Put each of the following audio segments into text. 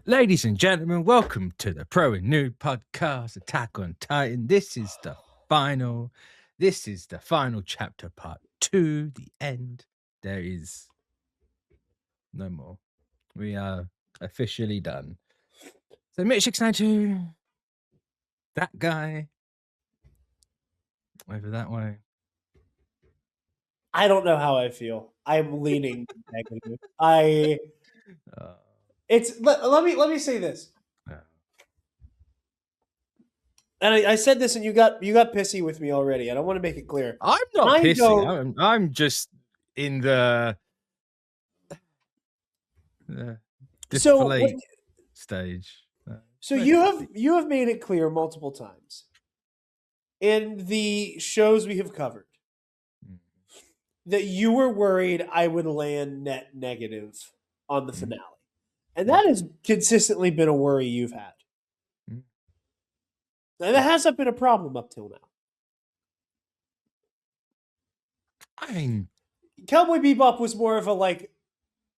Ladies and gentlemen, welcome to the Pro and Noob Podcast, Attack on Titan. This is the final chapter, part 2, the end. There is no more. We are officially done. So Mitch 692, that guy, over that way. I don't know how I feel. I'm leaning negative. Let me say this. And I said this, and you got pissy with me already. And I want to make it clear. I'm not pissy. I'm just in the display stage. So you have made it clear multiple times in the shows we have covered that you were worried I would land net negative on the finale. And that has consistently been a worry you've had. And that hasn't been a problem up till now. I mean, Cowboy Bebop was more of a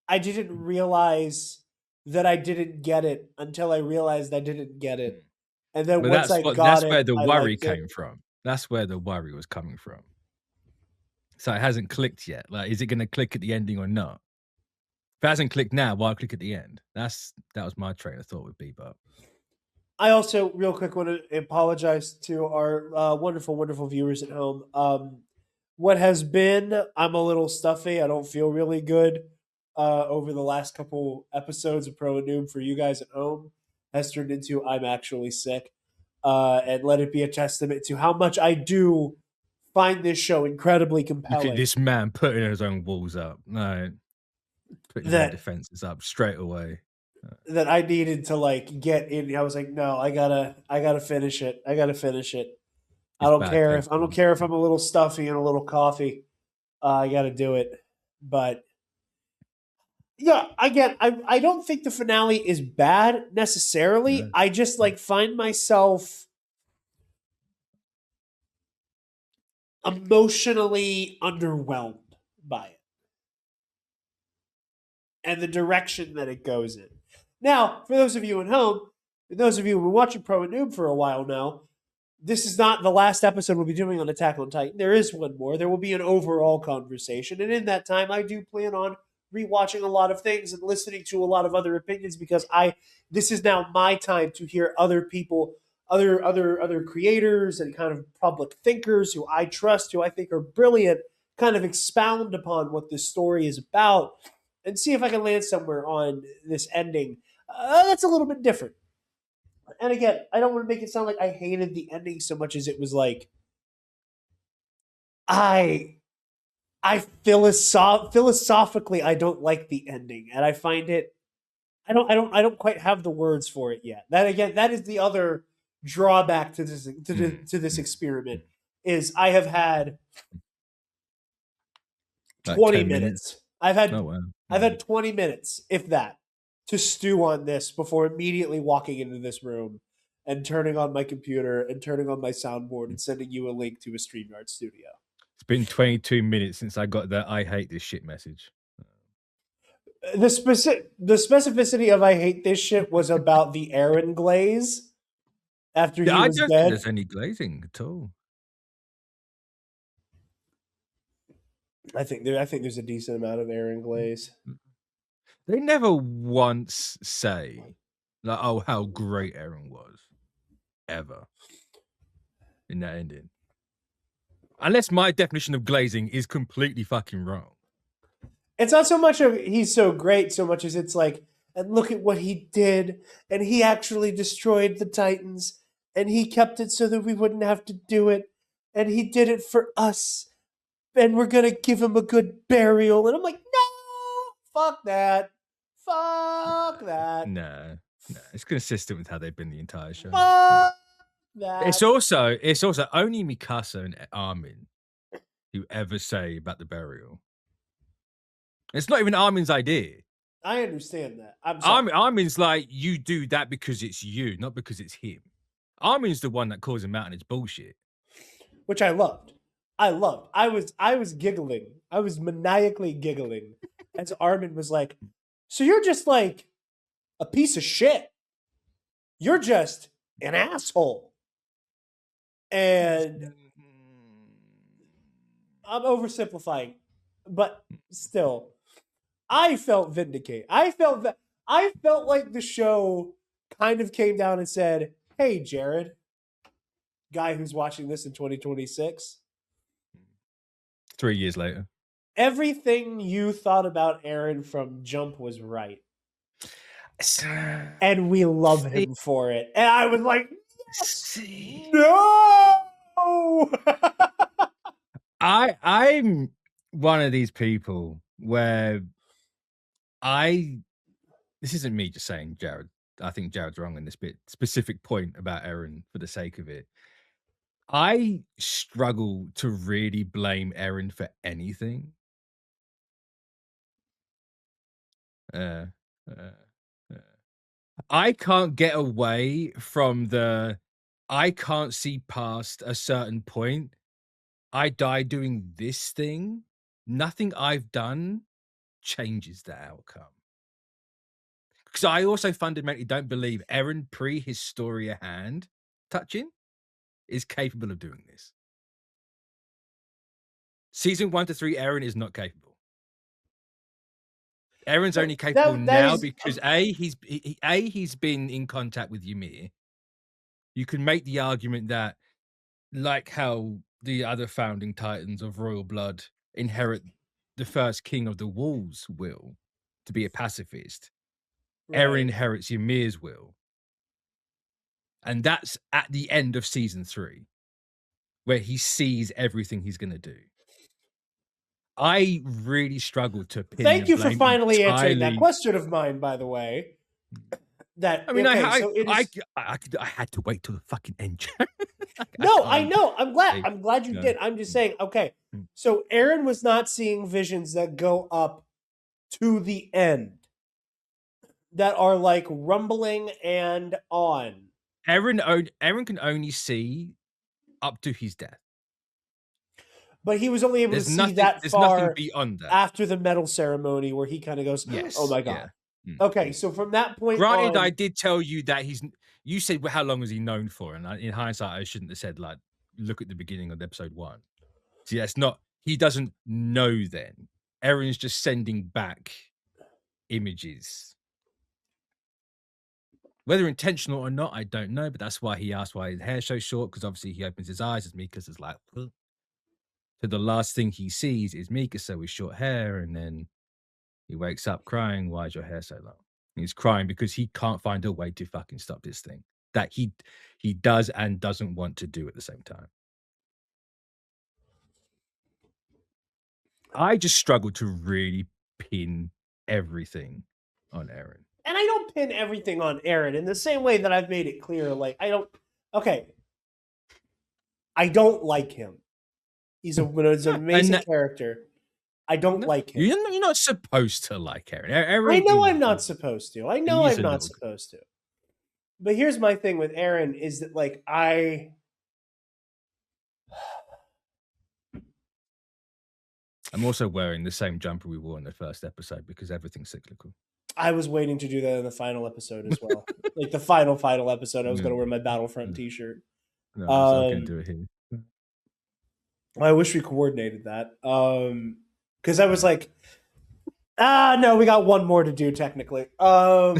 I didn't realize that I didn't get it until I realized I didn't get it. And then once I got it, that's where the worry came from. That's where the worry was coming from. So it hasn't clicked yet. Like, is it going to click at the ending or not? If it hasn't clicked now, why click at the end? That was my train of thought with Bebop. I also, real quick, want to apologize to our wonderful, wonderful viewers at home. What has been, I'm a little stuffy. I don't feel really good over the last couple episodes of Pro and Noob for you guys at home has turned into I'm actually sick. And let it be a testament to how much I do find this show incredibly compelling. Look at this man putting his own walls up. No, putting his own defenses up straight away. That I needed to get in. I was like, no, I gotta finish it. I gotta finish it. I don't care if I'm a little stuffy and a little coffee. I gotta do it. But yeah, again, I don't think the finale is bad necessarily. No. I just find myself emotionally underwhelmed by it and the direction that it goes in. Now, for those of you at home, and those of you who've been watching Pro and Noob for a while now, this is not the last episode we'll be doing on Attack on Titan. There is one more. There will be an overall conversation. And in that time, I do plan on rewatching a lot of things and listening to a lot of other opinions because this is now my time to hear other people, other creators and kind of public thinkers who I trust, who I think are brilliant, kind of expound upon what this story is about and see if I can land somewhere on this ending. That's a little bit different. And again, I don't want to make it sound like I hated the ending so much as it was I philosophically I don't like the ending, and I find it. I don't quite have the words for it yet. That is the other drawback to this experiment is I have had 20 minutes. I've had 20 minutes, if that, to stew on this before immediately walking into this room and turning on my computer and turning on my soundboard and sending you a link to a StreamYard studio. It's been 22 minutes since I got the I hate this shit message. The specificity of I hate this shit was about the Eren glaze after he was dead. I don't think there's any glazing at all. I think there's a decent amount of Eren glaze. They never once say, oh, how great Eren was, ever, in that ending. Unless my definition of glazing is completely fucking wrong. It's not so much of he's so great, so much as it's and look at what he did, and he actually destroyed the Titans, and he kept it so that we wouldn't have to do it, and he did it for us, and we're going to give him a good burial. And I'm like, no, fuck that. Fuck that. No, it's consistent with how they've been the entire show. Fuck that. It's also only Mikasa and Armin who ever say about the burial. It's not even Armin's idea. I understand that. I'm sorry. Armin's like, you do that because it's you, not because it's him. Armin's the one that calls him out and it's bullshit. Which I loved. I was giggling. I was maniacally giggling as Armin was like, so you're just a piece of shit. You're just an asshole. And I'm oversimplifying, but still, I felt vindicated. I felt like the show kind of came down and said, "Hey, Jarod, guy who's watching this in 2026, 3 years later, everything you thought about Aaron from Jump was right, and we love him for it." And I was like, yes! No. I'm one of these people where this isn't me just saying Jarod. I think Jarod's wrong in this specific point about Aaron for the sake of it. I struggle to really blame Aaron for anything. I can't get away from I can't see past a certain point. I die doing this thing. Nothing I've done changes the outcome. Because I also fundamentally don't believe Aaron, pre his story at hand touching, is capable of doing this. Season 1 to 3, Aaron is not capable. Aaron's only capable now because he's been in contact with Ymir. You can make the argument that, like how the other founding titans of royal blood inherit the first king of the walls will to be a pacifist, right. Aaron inherits Ymir's will. And that's at the end of season 3, where he sees everything he's going to do. I really struggled to pin Thank you for finally answering that question of mine, by the way. That I mean, I had to wait till the fucking end. No, I know. I'm glad you did. I'm just saying, okay. So Aaron was not seeing visions that go up to the end, that are like rumbling and on. Aaron can only see up to his death. But he was only able to see that far beyond that after the medal ceremony, where he kind of goes, yes, "Oh my god." Yeah. Okay, so from that point granted, I did tell you that you said, well, how long was he known for? And in hindsight, I shouldn't have said, like, look at the beginning of episode 1. See, that's not, he doesn't know then. Aaron's just sending back images. Whether intentional or not, I don't know, but that's why he asked why his hair's so short, because obviously he opens his eyes as Mika's is like, huh. So the last thing he sees is Mikasa with short hair, and then he wakes up crying, why is your hair so long? And he's crying because he can't find a way to fucking stop this thing that he does and doesn't want to do at the same time. I just struggle to really pin everything on Aaron. And I don't pin everything on Aaron in the same way that I've made it clear. Like, I don't like him. He's an amazing character. I don't like him. You're not supposed to like Aaron. I know I'm not supposed to. I know I'm not supposed to. But here's my thing with Aaron is that, like, I'm also wearing the same jumper we wore in the first episode because everything's cyclical. I was waiting to do that in the final episode as well. Like the final episode, I was going to wear my Battlefront t-shirt. No, I can do it here. I wish we coordinated that. Because I was like, no, we got one more to do technically. But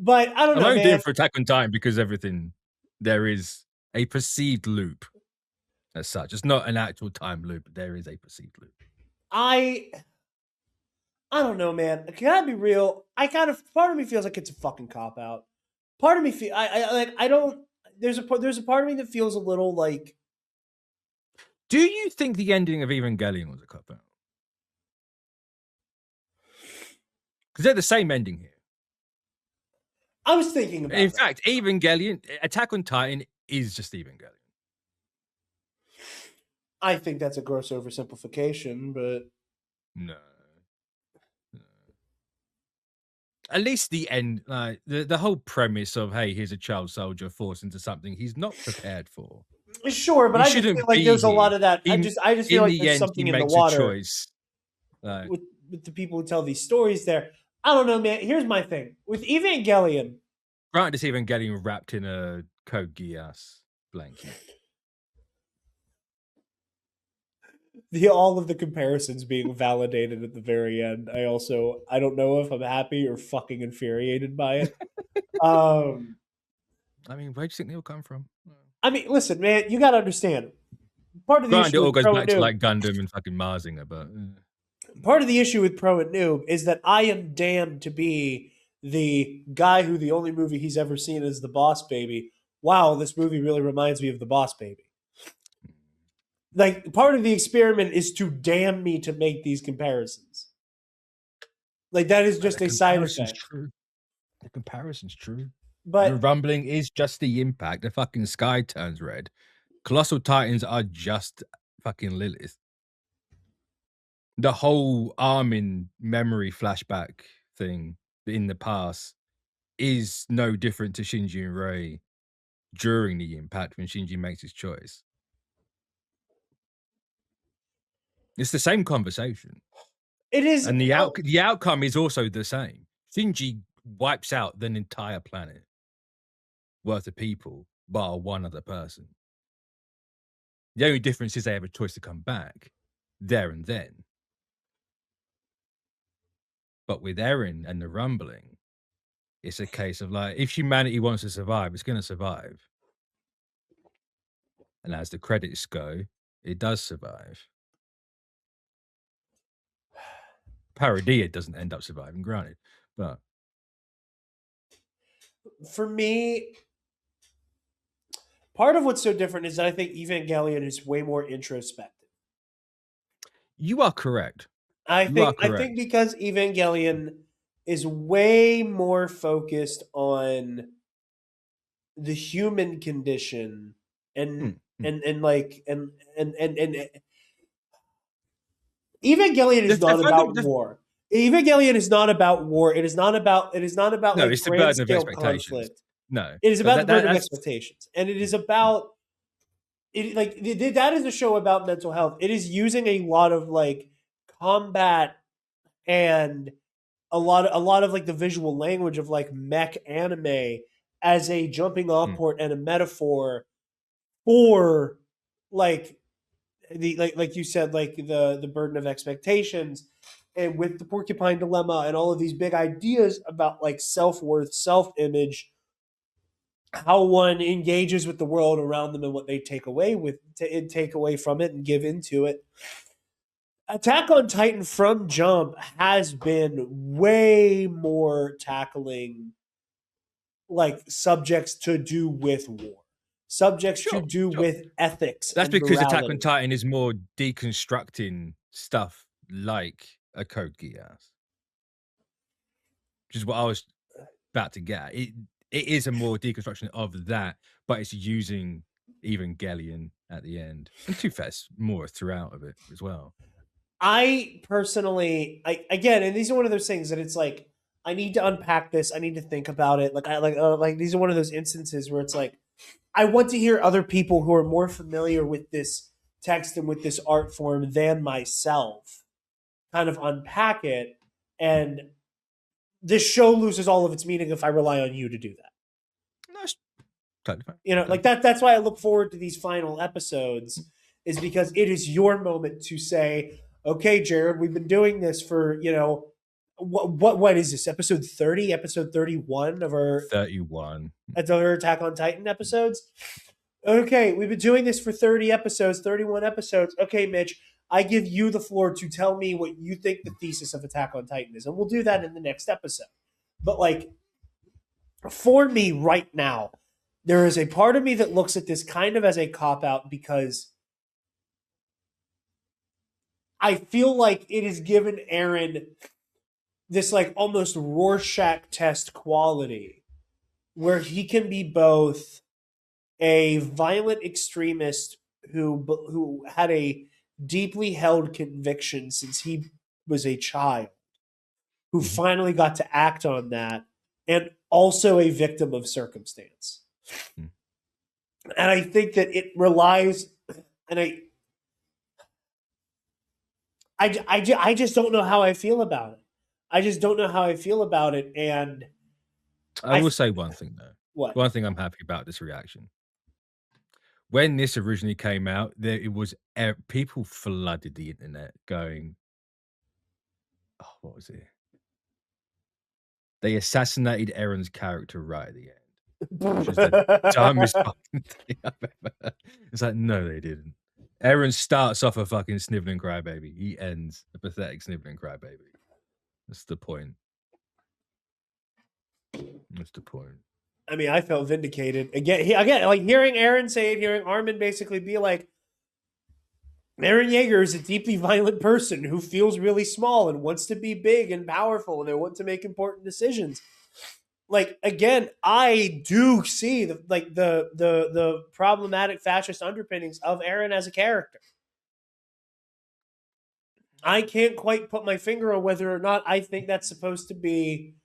I don't know. I'm only doing for Attack on Titan because there is a perceived loop as such. It's not an actual time loop, but there is a perceived loop. I don't know, man. Can I be real? Part of me feels like it's a fucking cop out. Part of me there's a part of me that feels a little like. Do you think the ending of Evangelion was a cop out? Because they're the same ending here. I was thinking about In fact, Evangelion, Attack on Titan is just Evangelion. I think that's a gross oversimplification, but no. At least the end, the whole premise of, hey, here's a child soldier forced into something he's not prepared for. Sure, but I just feel like there's a lot of that. I just feel like there's something in the water choice. With the people who tell these stories there. I don't know, man. Here's my thing with Evangelion. Granted, it's even getting wrapped in a Code Geass blanket. All of the comparisons being validated at the very end. I don't know if I'm happy or fucking infuriated by it. I mean, where do you think they all come from? I mean, listen, man, you got to understand. Part of the Granted, it issue all with goes Pro back and to Noob, like Gundam and fucking Marzinger, but part of the issue with Pro and Noob is that I am damned to be the guy who the only movie he's ever seen is The Boss Baby. Wow, this movie really reminds me of The Boss Baby. Like, part of the experiment is to damn me to make these comparisons. Like, that is just a side effect. True. The comparison's true. But the rumbling is just the impact. The fucking sky turns red. Colossal Titans are just fucking Lilith. The whole Armin memory flashback thing in the past is no different to Shinji and Rei during the impact when Shinji makes his choice. It's the same conversation. it is. And the outcome is also the same. Shinji wipes out an entire planet worth of people bar one other person. The only difference is they have a choice to come back there and then. But with Eren and the rumbling, it's a case of like, if humanity wants to survive, it's going to survive. And as the credits go, it does survive. Parodia doesn't end up surviving, granted. But for me, part of what's so different is that I think Evangelion is way more introspective. you are correct. I think because Evangelion is way more focused on the human condition and Evangelion is not about war. Evangelion is not about war. It is not about like it's the grand burden of scale expectations. conflict. No, it is about the burden of expectations, and it is about it. Like that is a show about mental health. It is using a lot of like combat and a lot of like the visual language of like mech anime as a jumping off port and a metaphor for like the like you said, like the burden of expectations, and with the porcupine dilemma and all of these big ideas about like self-worth, self-image, how one engages with the world around them and what they take away from it and give into it. Attack on Titan from jump has been way more tackling like subjects to do with war, subjects to do with ethics. That's and because morality. Attack on Titan is more deconstructing stuff like a Code Geass, which is what I was about to get at. It is a more deconstruction of that, but it's using Evangelion at the end. And Two-Face more throughout of it as well. I personally, again, and these are one of those things that it's like, I need to unpack this. I need to think about it. Like these are one of those instances where it's like, I want to hear other people who are more familiar with this text and with this art form than myself kind of unpack it. And this show loses all of its meaning if I rely on you to do that. That's totally fine. You know, like that's why I look forward to these final episodes, is because it is your moment to say, okay, Jarod, we've been doing this for, you know, what is this, episode 30, episode 31 of our 31 other Attack on Titan episodes? Okay, we've been doing this for 30 episodes, 31 episodes. Okay, Mitch, I give you the floor to tell me what you think the thesis of Attack on Titan is, and we'll do that in the next episode. But like, for me right now, there is a part of me that looks at this kind of as a cop-out, because I feel like it has given Eren this like almost Rorschach test quality where he can be both a violent extremist who had a deeply held conviction since he was a child, who finally got to act on that, and also a victim of circumstance. And I think that it relies, and I just don't know how I feel about it. I just don't know how I feel about it. And I will say one thing though. what? One thing I'm happy about this reaction. When this originally came out, it was people flooded the internet going, oh, what was it? They assassinated Aaron's character right at the end, which is the dumbest fucking thing I've ever heard. It's like, no, they didn't. Aaron starts off a fucking sniveling crybaby. He ends a pathetic sniveling crybaby. That's the point. That's the point. I mean, I felt vindicated again. Like hearing Aaron say it, hearing Armin basically be like, Eren Yeager is a deeply violent person who feels really small and wants to be big and powerful, and they want to make important decisions. Like again, I do see the problematic fascist underpinnings of Eren as a character. I can't quite put my finger on whether or not I think that's supposed to be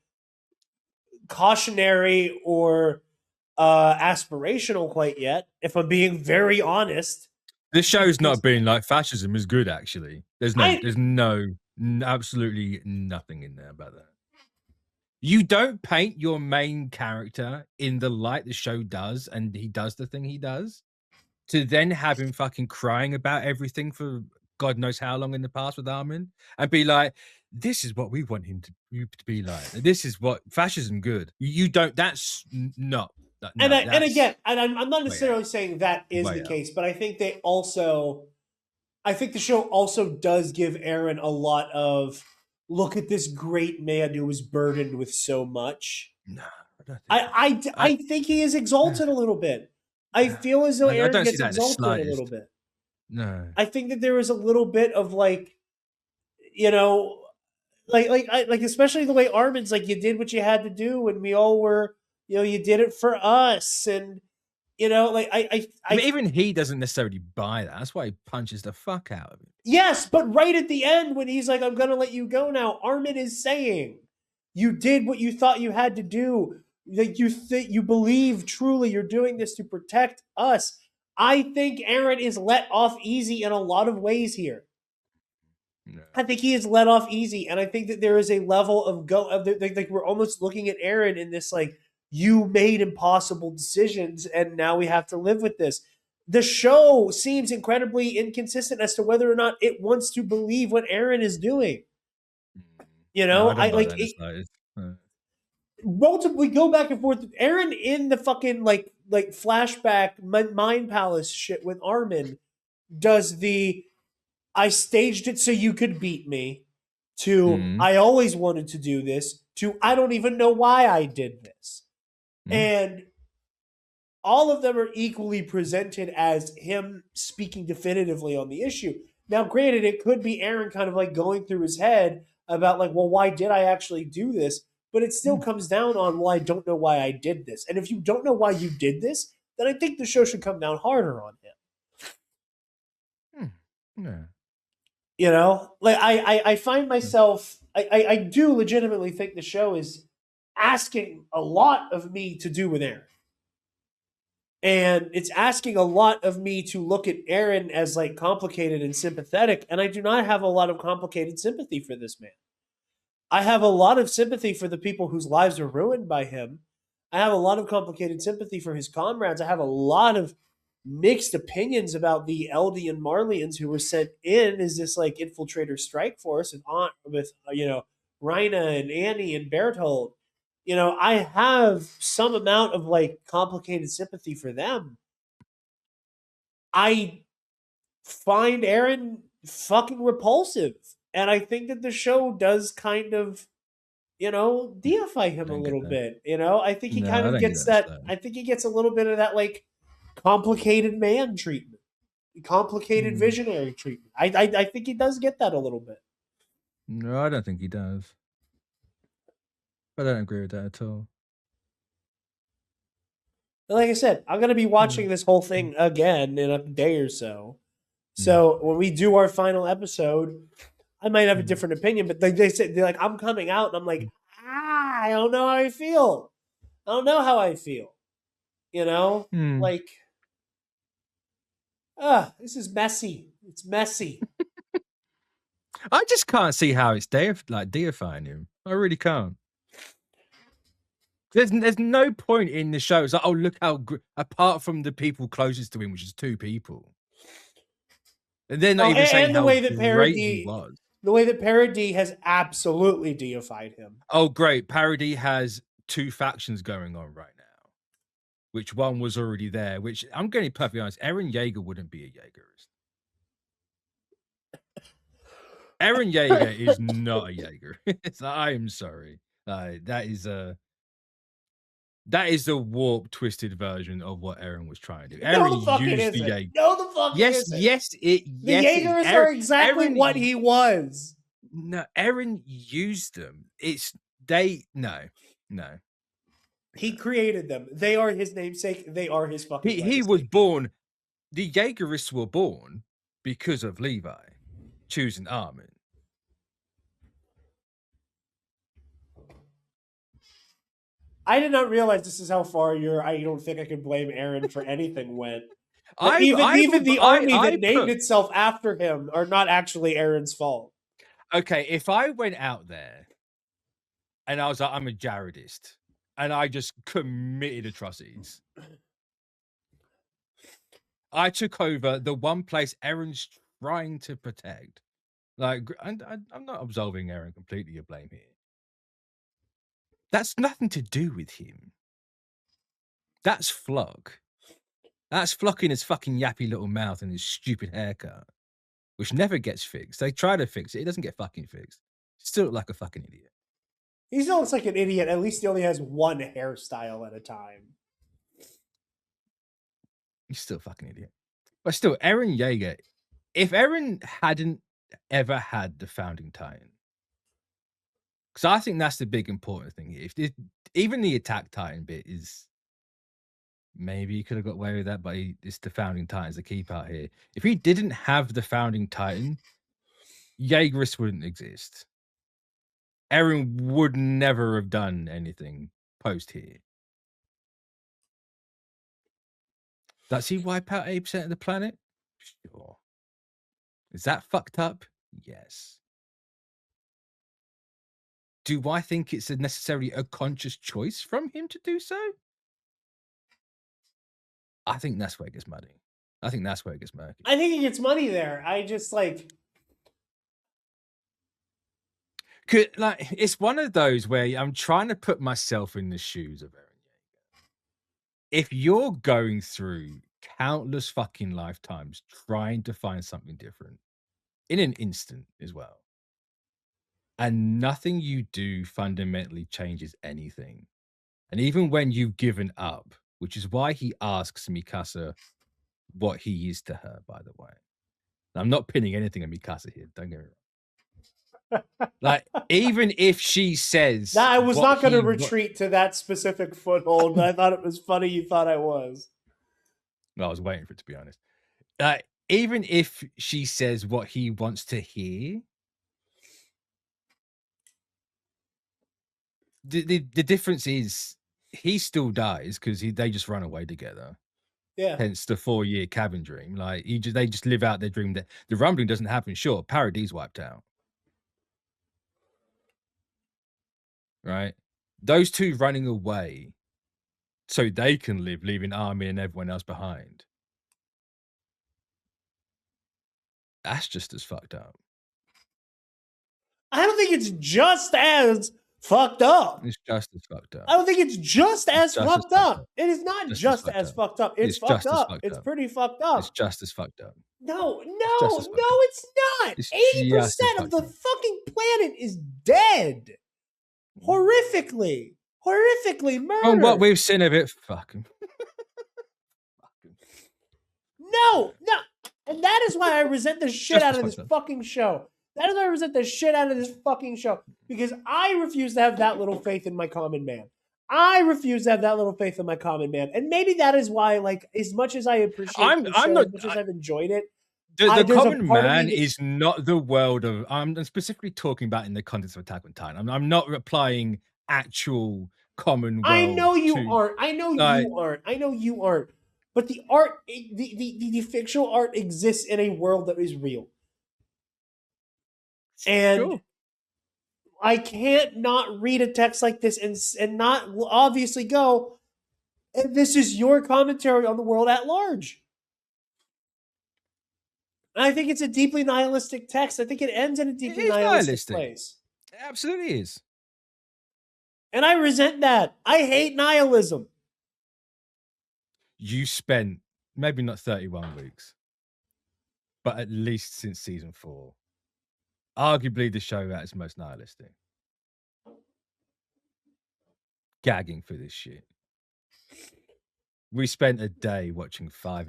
cautionary or aspirational quite yet. If I'm being very honest, this show's not being like fascism is good. Actually, there's absolutely nothing in there about that. You don't paint your main character in the light the show does, and he does the thing he does, to then have him fucking crying about everything for God knows how long in the past with Armin, and be like, this is what we want him to be like. This is what fascism good. You don't. That's not. No, and again, I'm not necessarily saying that is the case, but I think the show also does give Eren a lot of look at this great man who was burdened with so much. No, I think he is exalted a little bit. I feel as though Eren gets exalted a little bit. No, I think that there is a little bit of like, you know, like especially the way Armin's like, you did what you had to do, and we all were, you did it for us, and like I mean, even he doesn't necessarily buy that. That's why he punches the fuck out of it. Yes, but right at the end when he's like, I'm gonna let you go now, Armin is saying, you did what you thought you had to do. Like you believe truly you're doing this to protect us. I think Eren is let off easy in a lot of ways here. No. I think he is let off easy, and I think that there is a level of like we're almost looking at Eren in this like, you made impossible decisions and now we have to live with this. The show seems incredibly inconsistent as to whether or not it wants to believe what Eren is doing. We go back and forth. Eren in the fucking like flashback mind palace shit with Armin does the I staged it so you could beat me to I always wanted to do this to I don't even know why I did this. And all of them are equally presented as him speaking definitively on the issue. Now, granted, it could be Eren kind of like going through his head about like, well, why did I actually do this? But it still comes down on, well, I don't know why I did this. And if you don't know why you did this, then I think the show should come down harder on him. Yeah. Like I find myself, I do legitimately think the show is asking a lot of me to do with Eren. And it's asking a lot of me to look at Eren as like complicated and sympathetic. And I do not have a lot of complicated sympathy for this man. I have a lot of sympathy for the people whose lives are ruined by him. I have a lot of complicated sympathy for his comrades. I have a lot of mixed opinions about the Eldian Marleyans who were sent in as this like infiltrator strike force and with Rhina and Annie and Berthold. I have some amount of like complicated sympathy for them. I find Eren fucking repulsive. And I think that the show does kind of, deify him a little bit. I think he kind of gets that. I think he gets a little bit of that like complicated man treatment, complicated visionary treatment. I think he does get that a little bit. No, I don't think he does. I don't agree with that at all. Like I said, I'm going to be watching this whole thing again in a day or so. So when we do our final episode, I might have a different opinion. But they said they're like, I'm coming out, and I'm like, I don't know how I feel. I don't know how I feel. Like, this is messy. It's messy. I just can't see how it's deifying him. I really can't. There's no point in the show. It's like, oh, look how apart from the people closest to him, which is 2 people, and they're not even saying and the how way that great he was. the way that Parody has absolutely deified him. Oh, great! Parody has 2 factions going on right now, which one was already there. Which I'm going to be perfectly honest, Eren Yeager wouldn't be a Jaegerist. Eren Yeager is not a Jaeger. I am sorry. That is a warped, twisted version of what Eren was trying to do. No, Eren the fuck it used the isn't. Jaeger. No, the fuck it isn't. The Jaegerists are exactly what he was. No, Eren used them. No. He created them. They are his namesake. They are his fucking legacy. He was born. The Jaegerists were born because of Levi choosing Armin. I did not realize this is how far I don't think I can blame Eren for anything went. Even the army that named itself after him are not actually Eren's fault. Okay, if I went out there and I was like, I'm a Jaredist, and I just committed atrocities. I took over the one place Eren's trying to protect. Like, and I'm not absolving Eren completely of blame here. That's nothing to do with him. That's Flock. That's Flock in his fucking yappy little mouth and his stupid haircut, which never gets fixed. They try to fix it. It doesn't get fucking fixed. Still look like a fucking idiot. He still looks like an idiot. At least he only has one hairstyle at a time. He's still a fucking idiot. But still, Eren Yeager, if Eren hadn't ever had the Founding Titan, because I think that's the big important thing here. Even the Attack Titan bit is, maybe he could have got away with that, but it's the Founding Titans that keep out here. If he didn't have the Founding Titan, Jaegerist wouldn't exist. Eren would never have done anything post here. Does he wipe out 80% of the planet? Sure. Is that fucked up? Yes. Do I think it's necessarily a conscious choice from him to do so? I think that's where it gets muddy. I think that's where it gets murky. I think he gets money there. I just it's one of those where I'm trying to put myself in the shoes of Eren Yeager. If you're going through countless fucking lifetimes trying to find something different in an instant as well, and nothing you do fundamentally changes anything, and even when you've given up, which is why he asks Mikasa what he is to her, by the way. I'm not pinning anything on Mikasa here, don't get me wrong. Like, even if she says I was not going to retreat to that specific foothold, but I thought it was funny you thought I was. Well, I was waiting for it, to be honest. Even if she says what he wants to hear, the difference is he still dies because they just run away together. Yeah. Hence the 4-year cabin dream. Like, they just live out their dream. That the rumbling doesn't happen. Sure, Parody's wiped out. Right? Those two running away so they can live, leaving Army and everyone else behind. That's just as fucked up. I don't think it's just as fucked up. It's just as fucked up. I don't think it's just as fucked up. It is not just as fucked up. It's fucked up. It's pretty fucked up. It's just as fucked up. No, it's not. 80% of the fucking planet is dead. Horrifically murdered. From what we've seen of it, fucking. No. And that is why I resent the shit out of this fucking show. That is why I resent the shit out of this fucking show. Because I refuse to have that little faith in my common man. And maybe that is why, like, as much as I appreciate the show, as much as I've enjoyed it, the common man is not the world of. I'm specifically talking about in the context of Attack on Titan. I'm not applying actual common world. I know you aren't. But the art, the fictional art exists in a world that is real. And Sure. I can't not read a text like this and not obviously go, and this is your commentary on the world at large. And I think it's a deeply nihilistic text. I think it ends in a It deeply is nihilistic nihilistic. place. It absolutely is. And I resent that. I hate nihilism. You spent maybe not 31 weeks, but at least since season 4, arguably the show at its most nihilistic, gagging for this shit. We spent a day watching five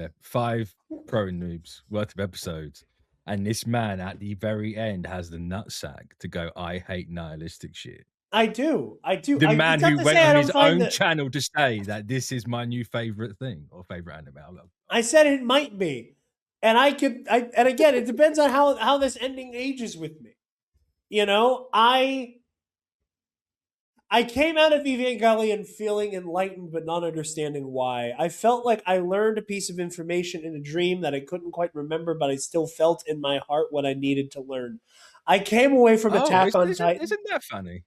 Pro and Noobs worth of episodes, and this man at the very end has the nutsack to go, I hate nihilistic shit. I do. The man it's not who to went say I on don't his find own that. channel to say that this is my new favorite thing or favorite anime. I said it might be. And and again, it depends on how this ending ages with me. You know, I came out of Evangelion feeling enlightened but not understanding why. I felt like I learned a piece of information in a dream that I couldn't quite remember, but I still felt in my heart what I needed to learn. I came away from Oh, Attack on Titan. isn't that funny?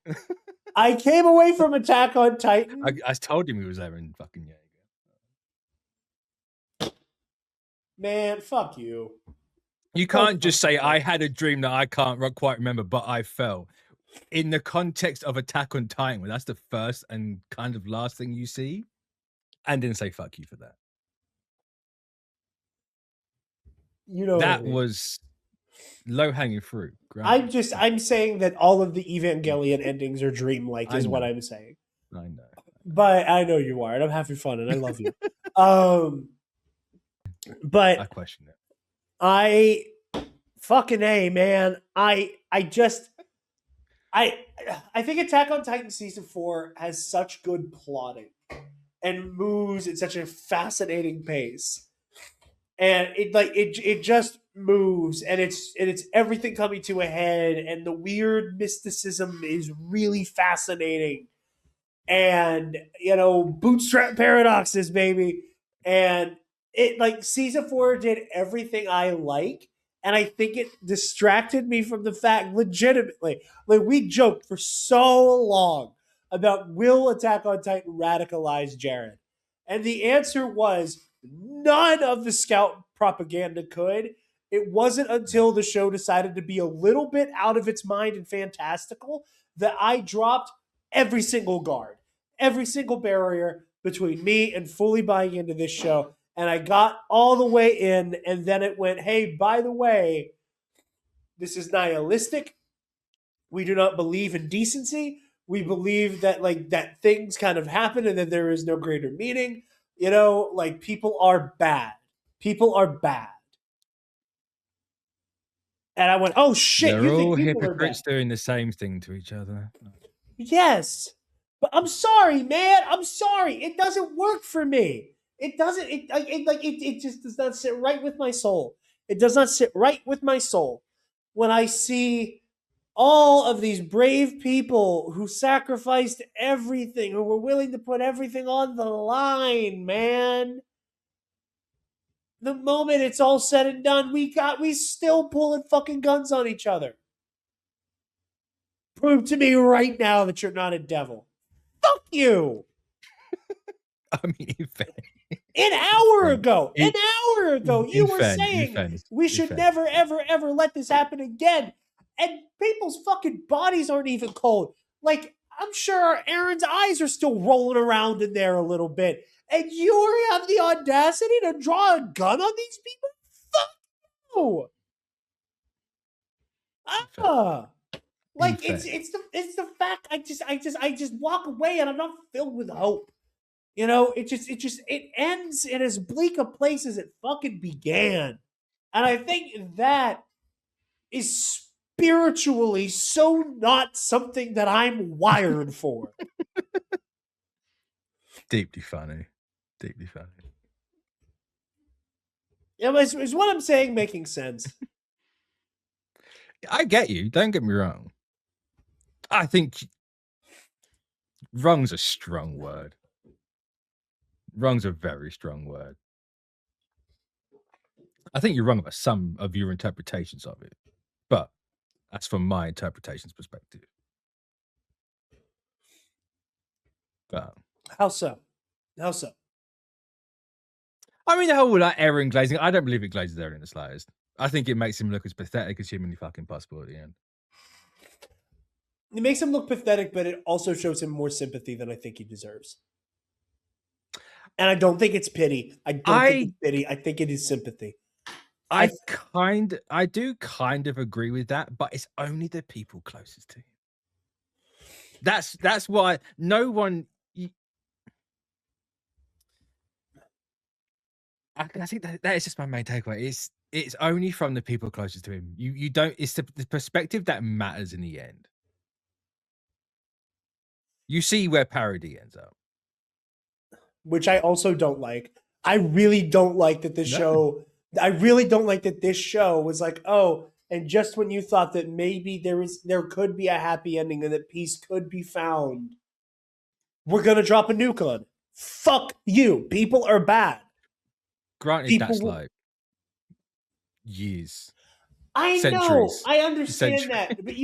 I came away from Attack on Titan. I told him he was there in fucking Jaeger. Man, fuck you. You can't just say, I had a dream that I can't quite remember, but I felt. In the context of Attack on Titan, where that's the first and kind of last thing you see, and didn't say fuck you for that. You know that what I mean. Was low-hanging fruit. Granted. I'm saying that all of the Evangelion endings are dreamlike, is what I'm saying. I know. But I know you are, and I'm having fun, and I love you. But I question it. I fucking A, man. I think Attack on Titan season 4 has such good plotting and moves at such a fascinating pace. And it just moves, and it's everything coming to a head, and the weird mysticism is really fascinating. And bootstrap paradoxes, baby. And it, like, season 4 did everything I like, and I think it distracted me from the fact, legitimately, like, we joked for so long about, will Attack on Titan radicalize Jarod? And the answer was none of the Scout propaganda could. It wasn't until the show decided to be a little bit out of its mind and fantastical that I dropped every single guard, every single barrier between me and fully buying into this show. And I got all the way in, and then it went, hey, by the way, this is nihilistic. We do not believe in decency. We believe that, like, that things kind of happen and that there is no greater meaning. Like, people are bad. People are bad. And I went, oh shit, They're you think all people are bad? hypocrites doing the same thing to each other. Yes. But I'm sorry, man. I'm sorry. It doesn't work for me. It doesn't. It just does not sit right with my soul. It does not sit right with my soul when I see all of these brave people who sacrificed everything, who were willing to put everything on the line, man. The moment it's all said and done, we still pulling fucking guns on each other. Prove to me right now that you're not a devil. Fuck you. I mean, An hour ago, you were saying we should never, ever, ever let this happen again. And people's fucking bodies aren't even cold. Like, I'm sure Aaron's eyes are still rolling around in there a little bit. And you have the audacity to draw a gun on these people? Fuck you. Like, it's the fact. I just walk away, and I'm not filled with hope. It ends in as bleak a place as it fucking began. And I think that is spiritually so not something that I'm wired for. Deeply funny. Deeply funny. Is what I'm saying making sense? I get you. Don't get me wrong. I think wrong's a strong word. Wrong's a very strong word. I think you're wrong about some of your interpretations of it, but That's from my interpretation's perspective. But How so? How so? I mean, the whole like Eren glazing. I don't believe it glazes Eren in the slightest. I think it makes him look as pathetic as humanly fucking possible at the end. It makes him look pathetic, but it also shows him more sympathy than I think he deserves. And I don't think it's pity. I don't think it's pity. I think it is sympathy. I do kind of agree with that, but it's only the people closest to him. That's why no one. I think that is just my main takeaway. It's only from the people closest to him. You don't. It's the perspective that matters in the end. You see where parody ends up, which I also don't like. I really don't like that this show. I really don't like that this show was like, oh, and just when you thought that maybe there could be a happy ending and that peace could be found, we're gonna drop a nuke on it. Fuck you. People are bad. Granted, that's like years. I centuries, know. I understand that, but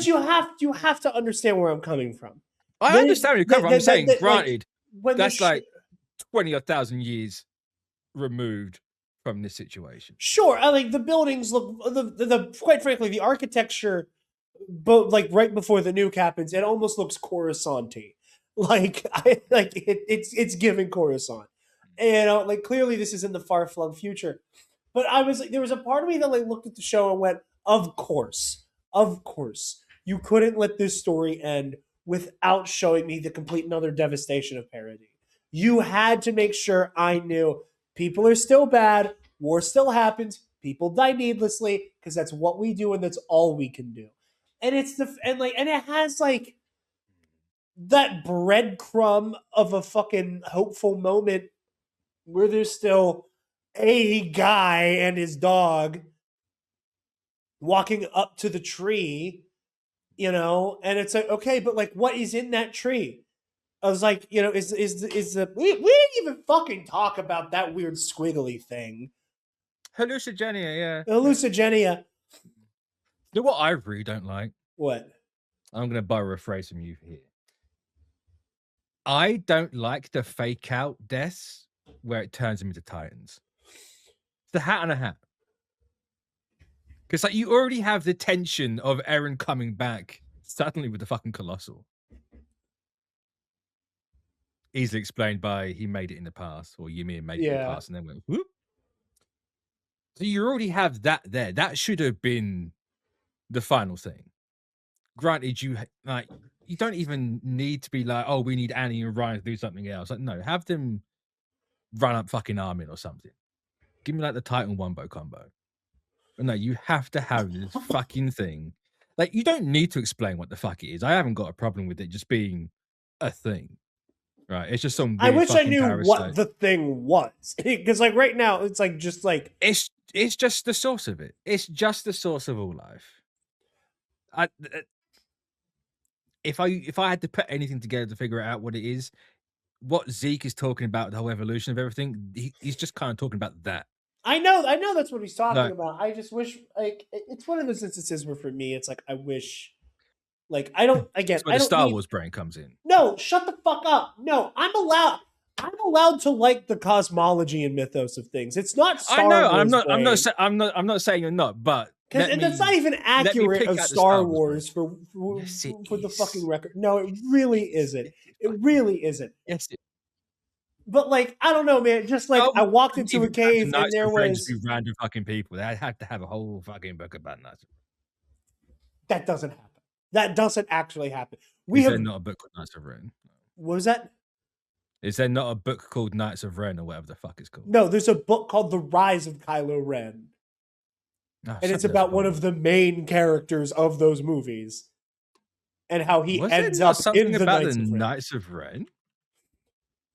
you have to understand where I'm coming from. I understand where you're coming from. I'm saying, granted, that's like 20,000 years removed from this situation. Sure, I like the buildings look. The quite frankly, the architecture, but like right before the nuke happens, it almost looks Coruscant-y. It's giving Coruscant, and like clearly this is in the far flung future. But there was a part of me that like looked at the show and went, of course, you couldn't let this story end without showing me the complete and utter devastation of parody. You had to make sure I knew people are still bad, war still happens, people die needlessly, because that's what we do and that's all we can do. And it has like that breadcrumb of a fucking hopeful moment where there's still a guy and his dog walking up to the tree, and it's like, okay, but like, what is in that tree? I was like, we didn't even fucking talk about that weird squiggly thing. Hallucinogenia, yeah. Hallucinogenia. You know what I really don't like? What? I'm going to borrow a phrase from you here. I don't like the fake out deaths where it turns them into Titans. It's the hat and a hat. Because like you already have the tension of Eren coming back suddenly with the fucking Colossal. Easily explained by he made it in the past, or Ymir made it in the past and then went whoop. So you already have that there. That should have been the final thing. Granted, you don't even need to be like, oh, we need Annie and Ryan to do something else. Like, no, have them run up fucking Armin or something. Give me like the Titan Wombo combo. But no, you have to have this fucking thing. Like, you don't need to explain what the fuck it is. I haven't got a problem with it just being a thing. Right? It's just some weird I wish I knew parasite. what the thing was. Because like right now, it's like just like it's just the source of it. It's just the source of all life. If I had to put anything together to figure out what it is, what Zeke is talking about, the whole evolution of everything, he's just kind of talking about that. I know that's what he's talking about. I just wish, like, it's one of those instances where for me, it's like, I wish, like, I don't, again, that's where the Star Wars brain comes in. No, shut the fuck up. No, I'm allowed to like the cosmology and mythos of things. It's not Star Wars. I'm not saying you're not, but that's not even accurate of Star Wars for the fucking record. No, it really isn't. It really isn't. Yes. But like, I don't know, man. Just like I walked into a cave and there was random fucking people. They had to have a whole fucking book about Knights. That doesn't happen. That doesn't actually happen. Is there not a book called Knights of Ren? What was that? Is there not a book called Knights of Ren or whatever the fuck it's called? No, there's a book called The Rise of Kylo Ren. Oh, and it's about one of the main characters of those movies. And how he ends up in the Knights of Ren?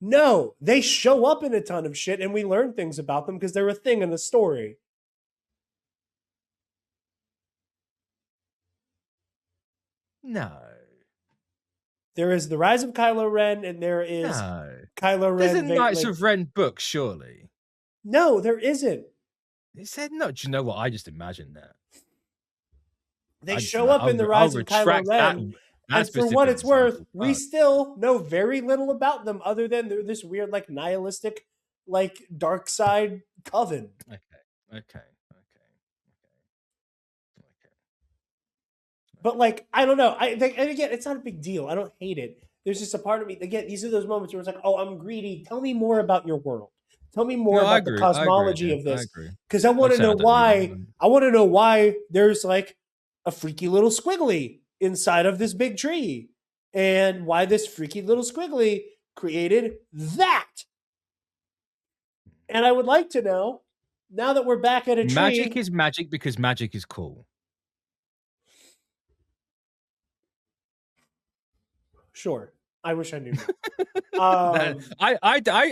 No, they show up in a ton of shit and we learn things about them because they're a thing in the story. No. There is The Rise of Kylo Ren and there is Kylo Ren. There's a Knights of Ren book, surely. No, there isn't. It said no. Do you know what? I just imagined that. They show up in The Rise of Kylo Ren, and for what it's worth, we still know very little about them other than they're this weird, like, nihilistic, like, dark side coven. Okay. But, like, I don't know. And again, it's not a big deal. I don't hate it. There's just a part of me. Again, these are those moments where it's like, oh, I'm greedy. Tell me more about your world. Tell me more about the cosmology of this. Because I want to know why. I want to know why there's, like, a freaky little squiggly inside of this big tree, and why this freaky little squiggly created that. And I would like to know, now that we're back at a tree. Magic is magic because magic is cool. Sure. I wish I knew. I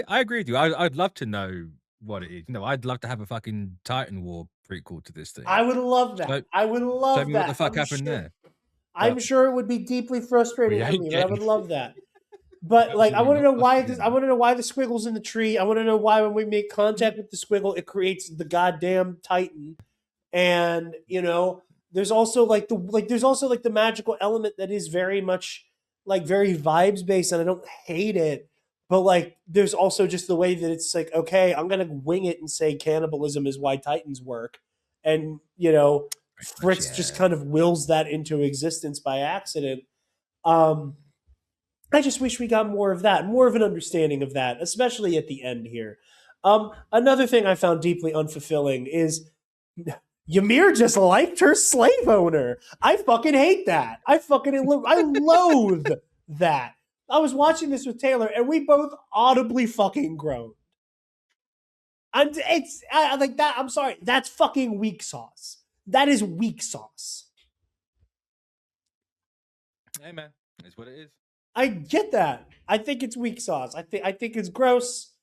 agree with you. I'd love to know what it is. I'd love to have a fucking Titan War prequel to this thing. I would love that. I would love that. What the fuck happened there? I'm sure it would be deeply frustrating for me, but I would love that. But like, I want to know why this. I want to know why the squiggle's in the tree. I want to know why when we make contact with the squiggle, it creates the goddamn Titan. And there's also the magical element that is very much like very vibes based, and I don't hate it. But like, there's also just the way that it's like, okay, I'm gonna wing it and say cannibalism is why Titans work, and Fritz just kind of wills that into existence by accident. I just wish we got more of that, more of an understanding of that, especially at the end here. Another thing I found deeply unfulfilling is Ymir just liked her slave owner. I fucking hate that. I loathe that. I was watching this with Taylor, and we both audibly fucking groaned. And I like that. I'm sorry. That's fucking weak sauce. That is weak sauce. Hey man, it's what it is. I get that. I think it's weak sauce. I think it's gross.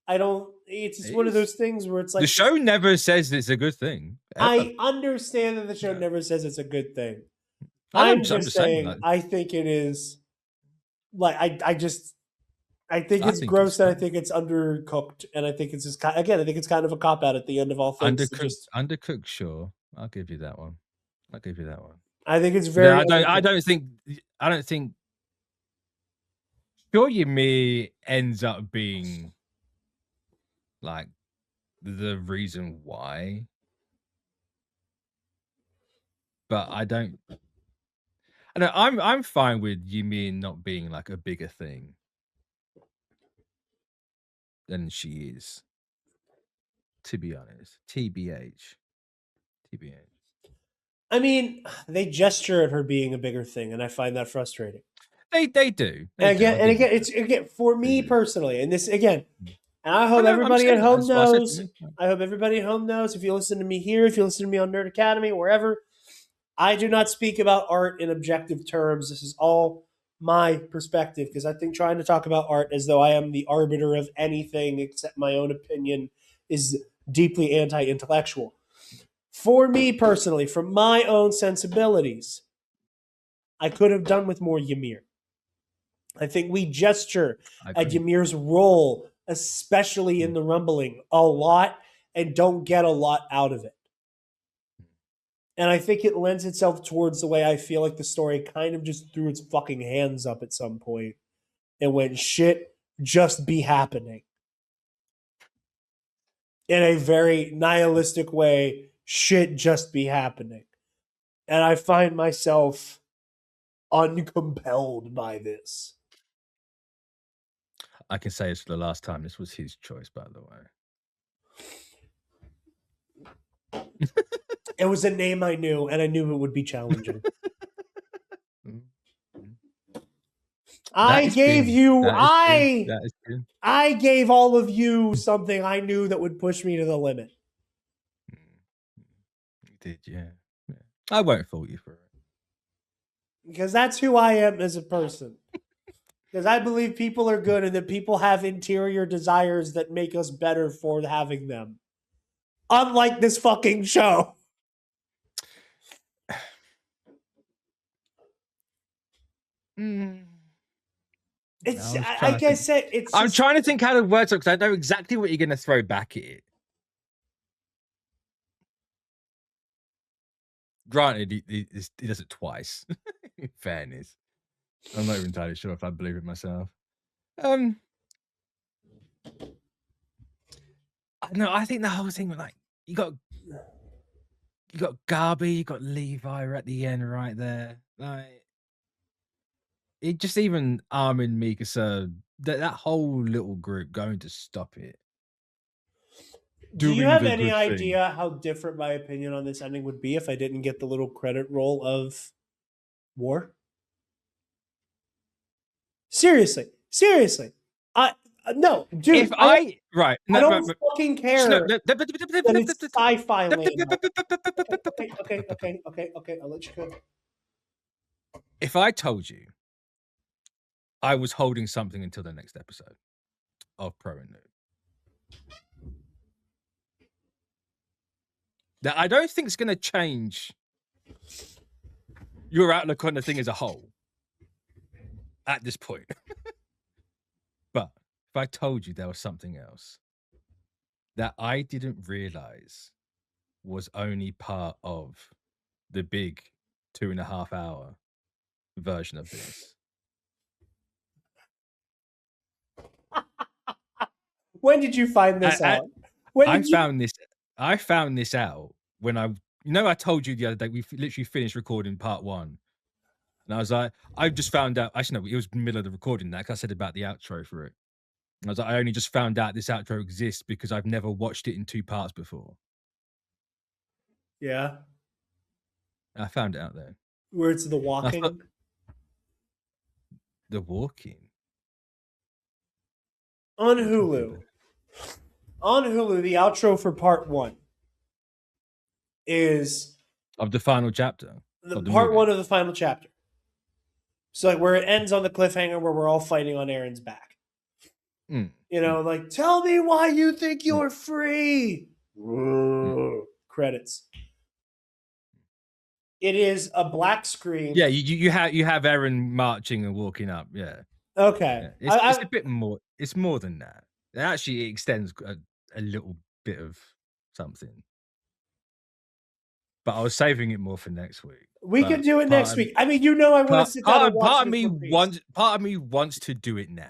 It's just one of those things where it's like, the show never says it's a good thing. Ever. I understand that the show never says it's a good thing. I'm just saying that. I think it is. Like, I think it's gross, and I think it's undercooked, and I think it's just, again, I think it's kind of a cop out at the end of all things. Undercooked, sure. I'll give you that one. I think it's very. I don't think. Sure, Ymir ends up being like the reason why, but I don't. I know I'm fine with Ymir not being like a bigger thing than she is. To be honest, TBH. I mean, they gesture at her being a bigger thing, and I find that frustrating. They do. And again, it's for me personally, and this again, and I hope everybody at home knows. I hope everybody at home knows. If you listen to me here, if you listen to me on Nerd Academy, wherever, I do not speak about art in objective terms. This is all my perspective, because I think trying to talk about art as though I am the arbiter of anything except my own opinion is deeply anti-intellectual. For me personally, from my own sensibilities, I could have done with more Ymir. I think we gesture at Ymir's role, especially in the rumbling, a lot, and don't get a lot out of it. And I think it lends itself towards the way I feel like the story kind of just threw its fucking hands up at some point and went, shit just be happening. In a very nihilistic way, shit just be happening. And I find myself uncompelled by this. I can say it's for the last time. This was his choice, by the way. It was a name I knew, and I knew it would be challenging. I gave all of you something I knew that would push me to the limit. You did, yeah. I won't fault you for it. Because that's who I am as a person. Because I believe people are good, and that people have interior desires that make us better for having them. Unlike this fucking show. It's, like I said, it's. I'm trying to think how to word it, because I know exactly what you're going to throw back at it. Granted, he does it twice. In fairness, I'm not even entirely sure if I believe it myself. I I think the whole thing was like you got Garby, you got Levi at the end right there. Like it just even Armin, Mikasa, that whole little group going to stop it. Do you Doing have the any good thing. idea how different my opinion on this ending would be if I didn't get the little credit roll of war? Seriously. No, dude. If I right, I no, don't fucking care that it's sci-fi land. Okay. I'll let you go. If I told you I was holding something until the next episode of Pro and Noob, that I don't think it's going to change your outlook on the thing as a whole at this point. But if I told you there was something else that I didn't realize was only part of the big 2.5 hour version of this. When did you find this out? I found this out when I told you the other day we literally finished recording part 1, and I was like, I just found out. Actually, no, it was the middle of the recording. That I said about the outro for it. And I was like, I only just found out this outro exists because I've never watched it in 2 parts before. Yeah, I found it out there. where it's the walking. The walking On Hulu. On Hulu, the outro for part 1 is of the final chapter. The part 1 of the final chapter. So like where it ends on the cliffhanger where we're all fighting on Aaron's back. You know, like, tell me why you think you're free. Credits. It is a black screen. Yeah, you have Aaron marching and walking up. Yeah. Okay. Yeah. It's a bit more. It's more than that. It extends a little bit of something. But I was saving it more for next week. We could do it next week. I mean, I want to sit down and watch part of me wants to do it now.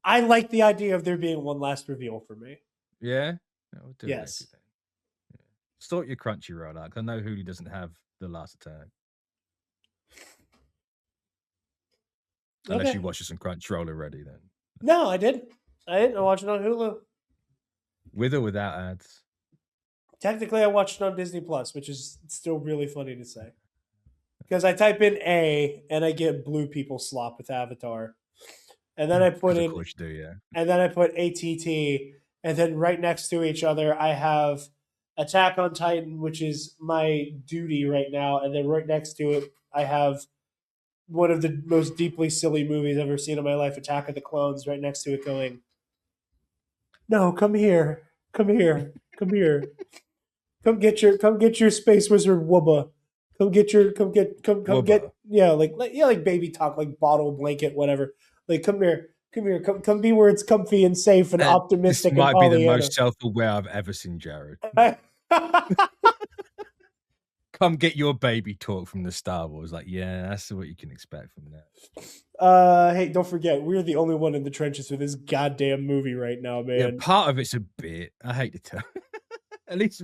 I like the idea of there being one last reveal for me. Yeah? We'll do yes. It yeah. Sort your Crunchyroll out. I know Hulu doesn't have the last attack. Unless you watch some Crunchyroll already, then. No, I didn't. I watched it on Hulu. With or without ads? Technically, I watched it on Disney Plus, which is still really funny to say. Because I type in A and I get blue people slop with Avatar. And then I put in, of course you do, yeah. And then I put ATT, and then right next to each other, I have Attack on Titan, which is my duty right now, and then right next to it, I have one of the most deeply silly movies I've ever seen in my life, Attack of the Clones, right next to it, going, "No, come here, come get your space wizard Wooba, come get, like baby talk, like bottle, blanket, whatever." Like, come here, come be where it's comfy and safe and optimistic. This might be the most self-aware I've ever seen Jarod. Come get your baby talk from the Star Wars. Like, yeah, that's what you can expect from that. Hey, don't forget, we're the only one in the trenches for this goddamn movie right now, man. Yeah, part of it's a bit. I hate to tell. At least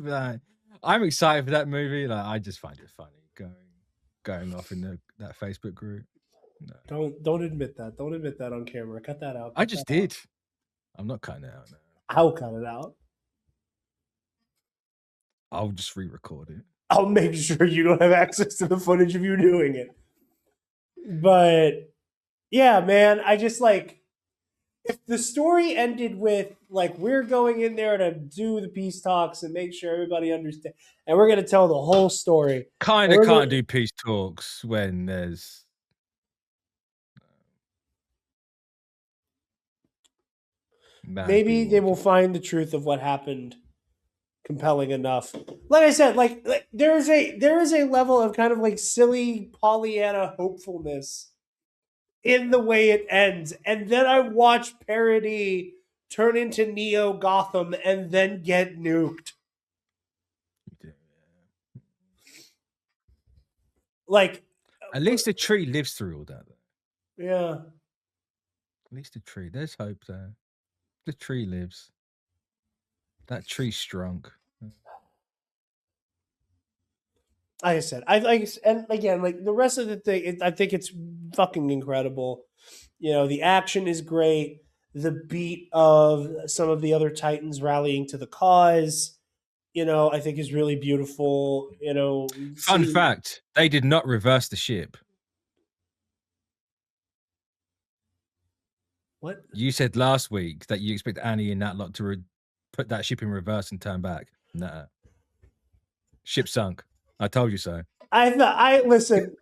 I'm excited for that movie. Like, I just find it funny going off in that Facebook group. No. Don't admit that. Don't admit that on camera. Cut that out. I just did. I'm not cutting it out now. I'll cut it out. I'll just re-record it. I'll make sure you don't have access to the footage of you doing it. But yeah, man, I just like, if the story ended with like, we're going in there to do the peace talks and make sure everybody understands, and we're going to tell the whole story. Kind of can't do peace talks when there's maybe they will find the truth of what happened compelling enough. Like I said, like there is a level of kind of like silly Pollyanna hopefulness in the way it ends, and then I watch parody turn into Neo Gotham and then get nuked. Like, At least the tree lives through all that. yeah. At least the tree. There's hope there. The tree lives. That tree's strong. Like I said, and again, like the rest of the thing, I think it's fucking incredible. The action is great. The beat of some of the other Titans rallying to the cause, I think is really beautiful. Fun fact: they did not reverse the ship. What? You said last week that you expect Annie and that lot to put that ship in reverse and turn back. Nah. Ship sunk. I told you so. I listen.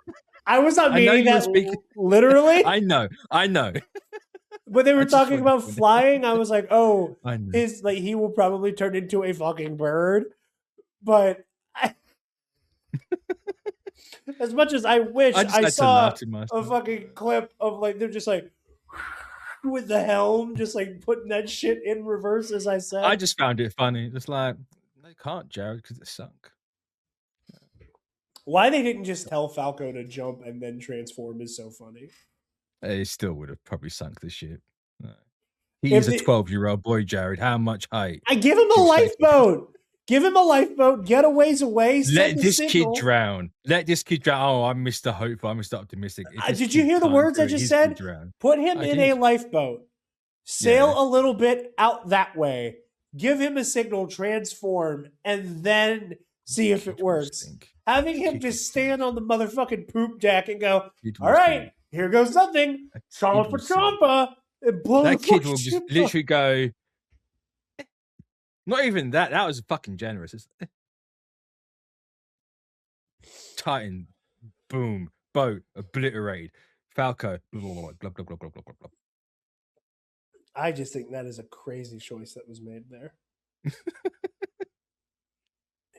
I was not I know meaning you were that speaking. literally. I know. When they were just talking thought about funny. flying, I was like, oh, I know. he will probably turn into a fucking bird. But as much as I wish I just I had to laugh saw to a myself. fucking clip of like they're just like with the helm, just like putting that shit in reverse, as I said. I just found it funny. It's like, they can't, Jarod, because it sunk. Why they didn't just tell Falco to jump and then transform is so funny. It still would have probably sunk the ship. He is a 12-year-old boy, Jarod. How much height? I give him a lifeboat. Give him a lifeboat. Get a ways away. Let this kid drown. Let this kid drown. Oh, I'm Mr. Hopeful. I'm Mr. Optimistic. Did you hear the words I just said? Put him in a lifeboat. Sail a little bit out that way. Give him a signal, transform, and then see if it works. Having him just stand on the motherfucking poop deck and go, all right, here goes something. Champa Champa. That kid will just literally go, not even that. That was fucking generous. Titan, boom, boat, obliterate. Falco, blah, blah, blah, blah, blah, blah, blah, blah, blah. I just think that is a crazy choice that was made there.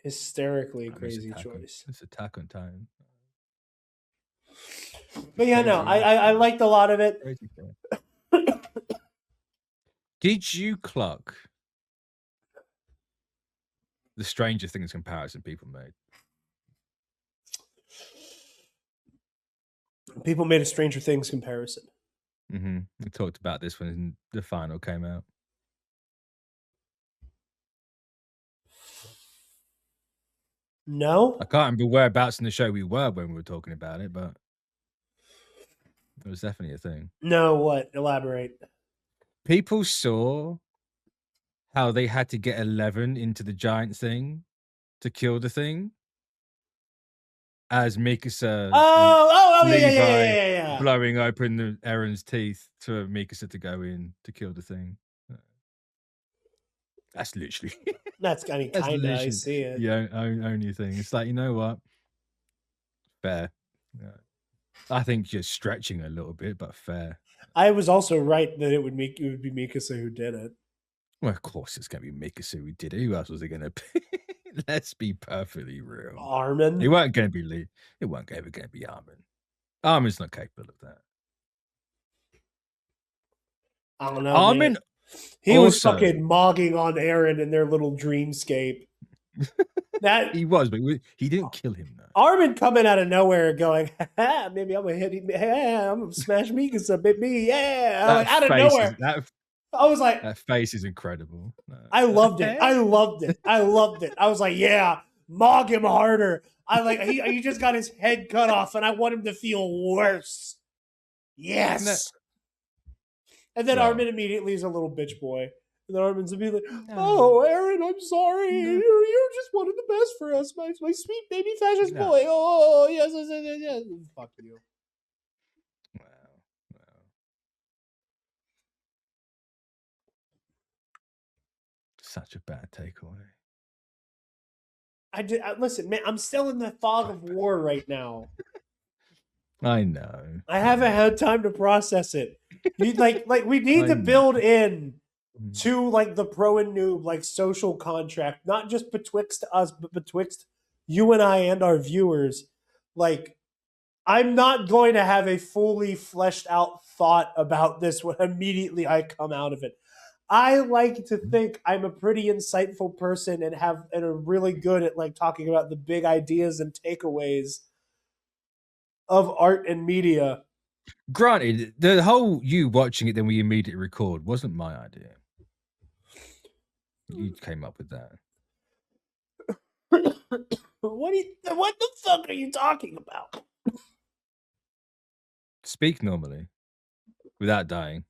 Hysterically crazy choice. It's Attack on Titan. But yeah, no, I liked a lot of it. Did you clock the Stranger Things comparison people made? People made a Stranger Things comparison. Mm-hmm. We talked about this when the final came out. No? I can't remember whereabouts in the show we were when we were talking about it, but it was definitely a thing. No, what? Elaborate. People saw how they had to get 11 into the giant thing to kill the thing. As Mikasa yeah. blowing open Eren's teeth for Mikasa to go in to kill the thing. That's literally... That's, I see it. The only thing. It's like, you know what? Fair. Yeah. I think you're stretching a little bit, but fair. I was also right that it would be Mikasa who did it. Well, of course it's going to be Mikasa who did it. Who else was it going to be? Let's be perfectly real. Armin? It weren't going to be Lee. It weren't ever going to be Armin. Armin's not capable of that. I don't know. Armin, he was fucking mogging on Eren in their little dreamscape. That he was, but he didn't kill him though. Armin coming out of nowhere, going, maybe I'm gonna hit him. I'm gonna smash Mikasa, bit me, yeah, out of nowhere. I was like, that face is incredible. I loved it. I loved it. I was like, yeah, mog him harder. He just got his head cut off, and I want him to feel worse. Yes. And then Armin immediately is a little bitch boy. And then Armin's immediately, oh, Eren, I'm sorry. No. You just wanted the best for us, my sweet baby fascist boy. Oh, yes. Fuck you. Wow. Such a bad takeaway. Listen, man, I'm still in the fog of war right now. I know. I haven't had time to process it. We need to build in to like the pro and noob like social contract, not just betwixt us, but betwixt you and I and our viewers. Like, I'm not going to have a fully fleshed out thought about this when immediately I come out of it. I like to think I'm a pretty insightful person and are really good at like talking about the big ideas and takeaways. of art and media. Granted, the whole you watching it, then we immediately record wasn't my idea. You came up with that. What the fuck are you talking about? Speak normally, without dying.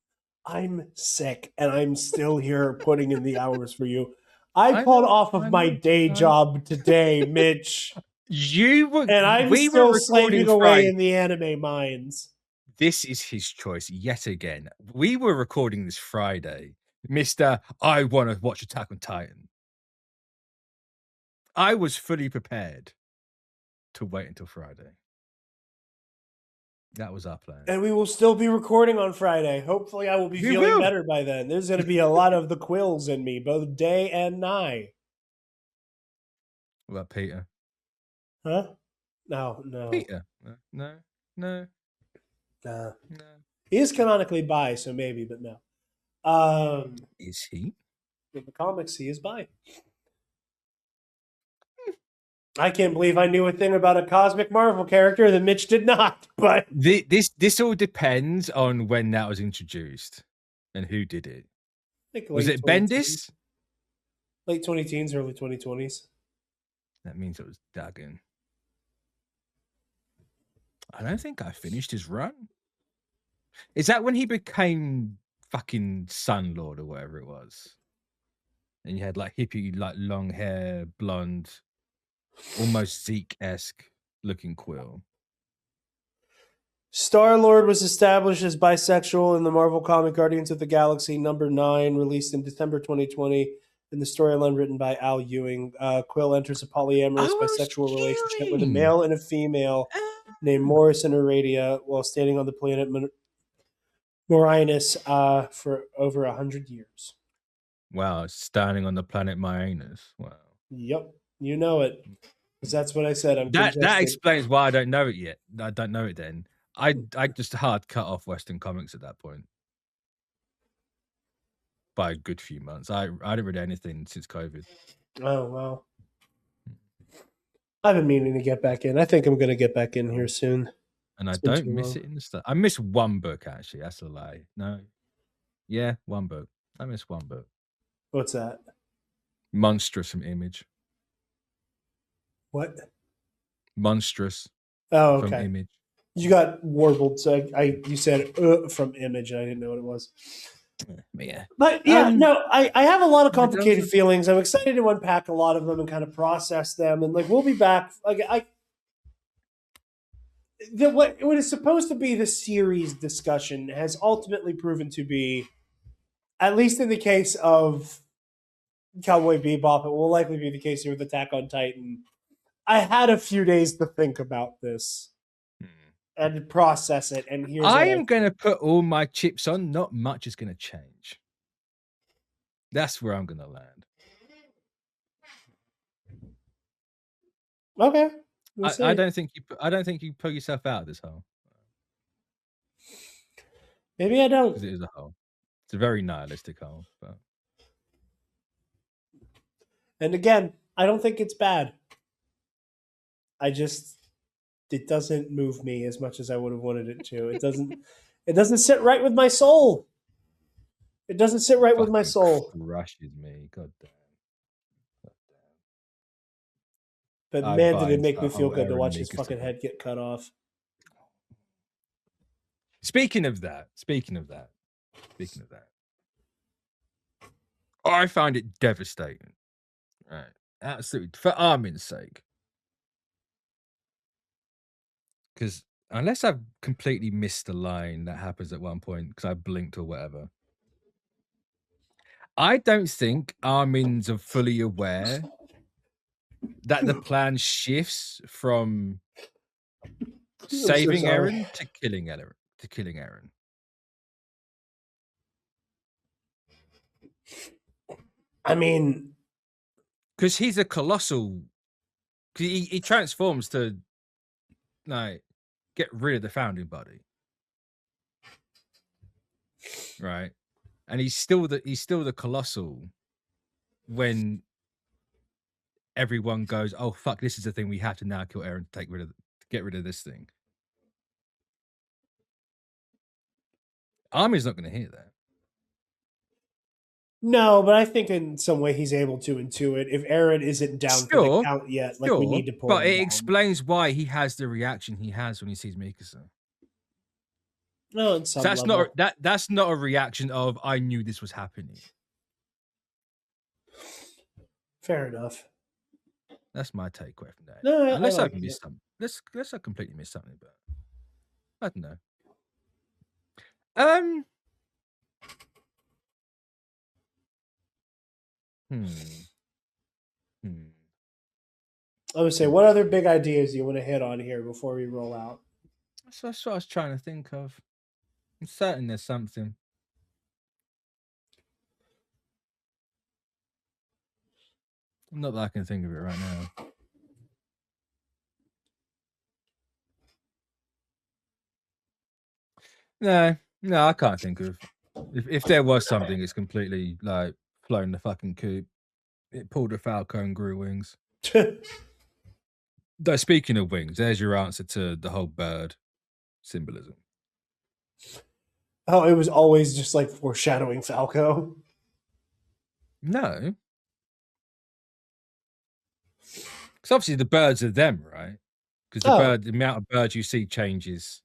I'm sick, and I'm still here putting in the hours for you. I I pulled know, off of I my know, day I know. job today, Mitch, You were, and I'm we were still recording slaving away Friday. in the anime mines. This is his choice yet again. We were recording this Friday, Mister. I want to watch Attack on Titan. I was fully prepared to wait until Friday. That was our plan. And we will still be recording on Friday. Hopefully, I will be feeling better by then. There's going to be a lot of the quills in me, both day and night. What about Peter? Huh? No. Peter? No. Nah. No. He is canonically bi, so maybe, but no. Is he? In the comics, he is bi. I can't believe I knew a thing about a cosmic Marvel character that Mitch did not. But this all depends on when that was introduced and who did it. Was it Bendis? Late 2010s, early 2020s. That means it was Duggan. I don't think I finished his run. Is that when he became fucking Sun Lord or whatever it was? And you had like hippie, like long hair, blonde, almost Zeke-esque looking Quill. Star-Lord was established as bisexual in the Marvel comic Guardians of the Galaxy #9, released in December 2020, in the storyline written by Al Ewing. Quill enters a polyamorous bisexual relationship with a male and a female named Morris and Aradia while standing on the planet Morinus for over 100 years. Wow, standing on the planet Morinus. Wow. Yep, you know it. Because that's what I said. That explains why I don't know it yet. I don't know it then. I just hard cut off Western comics at that point. By a good few months. I didn't read anything since COVID. Oh, wow. I've been meaning to get back in. I think I'm going to get back in here soon. And I don't miss it in the stuff. I miss one book, actually. That's a lie. No. Yeah, one book. I miss one book. What's that? Monstrous from Image. What? Monstrous. Oh, okay. From Image. You got warbled, so you said from Image, and I didn't know what it was. Yeah. But yeah, no, I have a lot of complicated feelings. I'm excited to unpack a lot of them and kind of process them. And like, we'll be back. Like, what is supposed to be the series discussion has ultimately proven to be, at least in the case of Cowboy Bebop, it will likely be the case here with Attack on Titan. I had a few days to think about this and process it. And here's I am going to put all my chips on. Not much is going to change. That's where I'm going to land. Okay. I don't think you put yourself out of this hole. Maybe I don't. Because it is a hole. It's a very nihilistic hole. But... And again, I don't think it's bad. It doesn't move me as much as I would have wanted it to. It doesn't sit right with my soul. It doesn't sit right with my soul. Crushes me. God damn. But man, did it make me feel good to watch his fucking head get cut off. Speaking of that, I find it devastating. Right. Absolutely. For Armin's sake. Because unless I've completely missed the line that happens at one point because I blinked or whatever, I don't think Armin's are fully aware that the plan shifts from saving Eren to killing Eren. I mean, because he's a colossal. He transforms to like get rid of the founding body, right? And he's still the colossal when everyone goes, "Oh fuck, this is the thing we have to now kill Eren to get rid of this thing." Army's not going to hear that. No, but I think in some way he's able to intuit if Aaron isn't down for the count yet. Like we need to pull but him it down. explains why he has the reaction he has when he sees Mikasa. No, on some That's level. that's not a reaction of I knew this was happening. Fair enough. That's my takeaway from that. No, Unless I I like missed something. Unless I completely missed something, but I don't know. I would say, what other big ideas do you want to hit on here before we roll out? That's what I was trying to think of. I'm certain there's something. Not that I can think of it right now. No, I can't think of. If there was something, it's completely like flown the fucking coop. It pulled a falcon and grew wings. Though speaking of wings, there's your answer to the whole bird symbolism. Oh, it was always just like foreshadowing Falco. No. Because obviously the birds are them, right? Because the amount of birds you see changes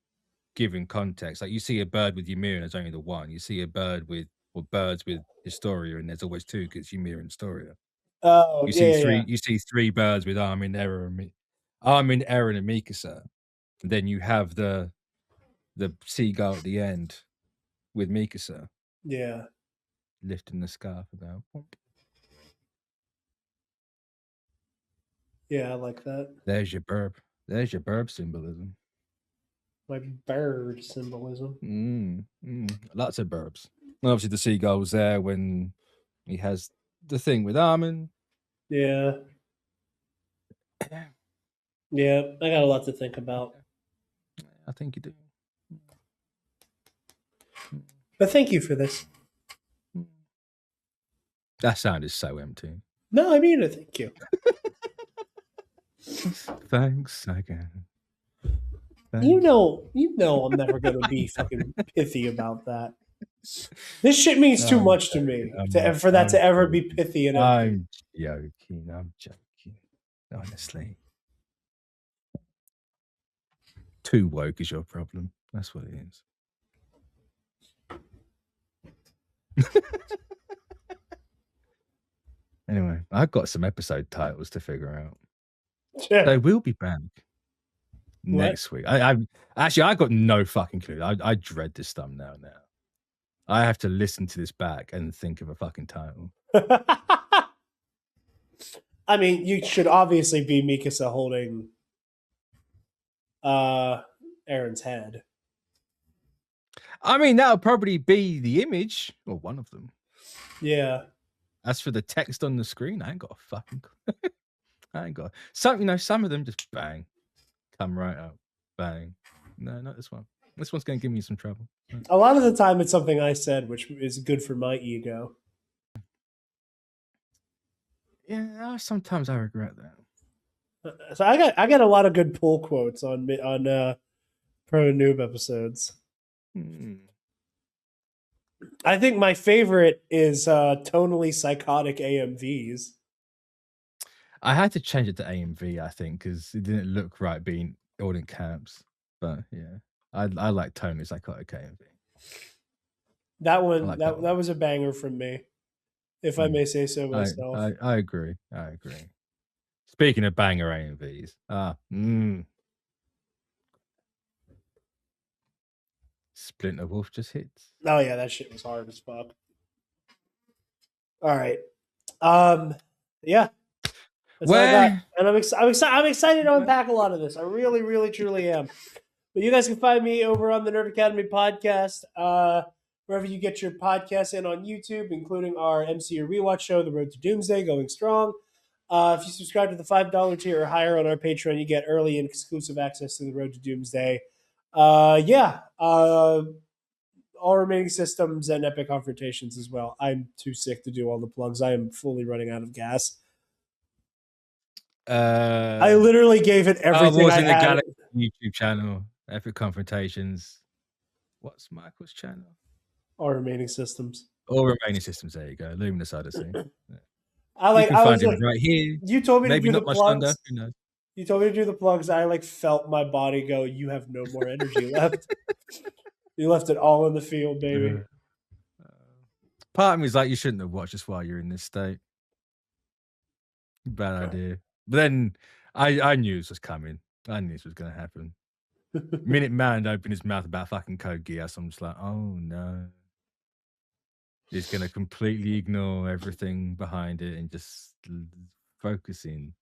given context. Like you see a bird with Ymir and there's only the one. You see a bird with birds with Historia and there's always two because Ymir and Historia. Oh, you see three. You see three birds with Armin, Eren, and Mikasa. And then you have the seagull at the end with Mikasa. Yeah. Lifting the scarf about. Yeah, I like that. There's your burb. There's your burb symbolism. My bird symbolism. Lots of burbs. And obviously the seagull's there when he has the thing with Armin. Yeah. Yeah, I got a lot to think about. I think you do. But thank you for this. That sound is so empty. No, I mean it. Thank you. Thanks again. You know, I'm never going to be fucking pithy about that. This shit means too much to me for that to ever be pithy and empty. I'm joking. Honestly. Too woke is your problem. That's what it is. Anyway, I've got some episode titles to figure out. They will be back next week. I got no fucking clue. I dread this thumbnail now. I have to listen to this back and think of a fucking title. I mean, you should obviously be Mikasa holding Aaron's head. I mean, that'll probably be the image or one of them. Yeah. As for the text on the screen, I ain't got a fucking I ain't got some, some of them just bang, come right up, bang. No, not this one. This one's gonna give me some trouble. A lot of the time it's something I said, which is good for my ego. Yeah, sometimes I regret that. So I got a lot of good pull quotes on Pro and Noob episodes. I think my favorite is tonally psychotic AMVs. I had to change it to AMV, I think, because it didn't look right being all in caps. But yeah, I like tonally psychotic AMV. That one, like that was a banger from me, if I may say so myself. I agree. I agree. Speaking of banger AMVs, Splinter Wolf just hits. Oh yeah, that shit was hard as fuck. All right, yeah. That's all I got. And I'm excited to unpack a lot of this. I really, really, truly am. But you guys can find me over on the Nerd Academy podcast, wherever you get your podcasts in on YouTube, including our MCU rewatch show, The Road to Doomsday, going strong. If you subscribe to the $5 tier or higher on our Patreon, you get early and exclusive access to The Road to Doomsday. All remaining systems and epic confrontations as well. I'm too sick to do all the plugs. I am fully running out of gas. I literally gave it everything I had. YouTube channel, Epic Confrontations. What's Michael's channel? All remaining systems. All remaining systems. There you go. Luminous Odyssey. Yeah. I You can find him right here. You told me Maybe to do not the much plugs. longer. Who knows? You told me to do the plugs. I felt my body go. You have no more energy left. You left it all in the field, baby. Part of me is like, you shouldn't have watched this while you're in this state. Bad idea. But then I knew this was coming. I knew this was going to happen. Minute man opened his mouth about fucking Code Geass, I'm just like, oh no. He's going to completely ignore everything behind it and just focusing.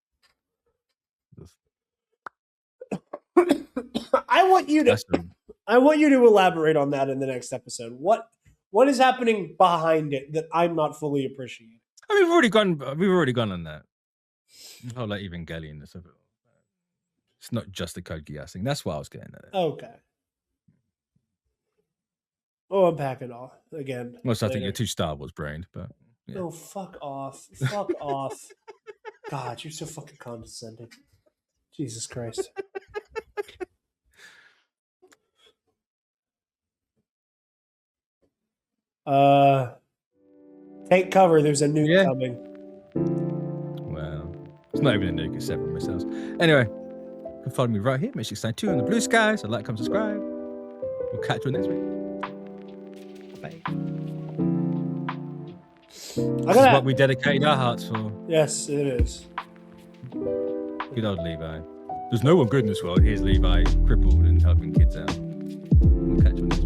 I want you to elaborate on that in the next episode. What is happening behind it that I'm not fully appreciating? I mean, we've already gone on that. The whole Evangelion and stuff. It's not just the Code Geass thing. That's why I was getting at. Okay. Oh, I'm packing off again. Well, so I think you're too Star Wars brained, but yeah. No, fuck off. Fuck off. God, you're so fucking condescending. Jesus Christ. Take cover. There's a nuke coming. Well, it's not even a nuke. It's several missiles. Anyway, you can follow me right here. Make sure you sign 2 on the blue sky. So like, comment, subscribe. We'll catch you next week. Bye. This is what we dedicated our hearts for. Yes, it is. Good old Levi. There's no one good in this world. Here's Levi, crippled and helping kids out. We'll catch you next week.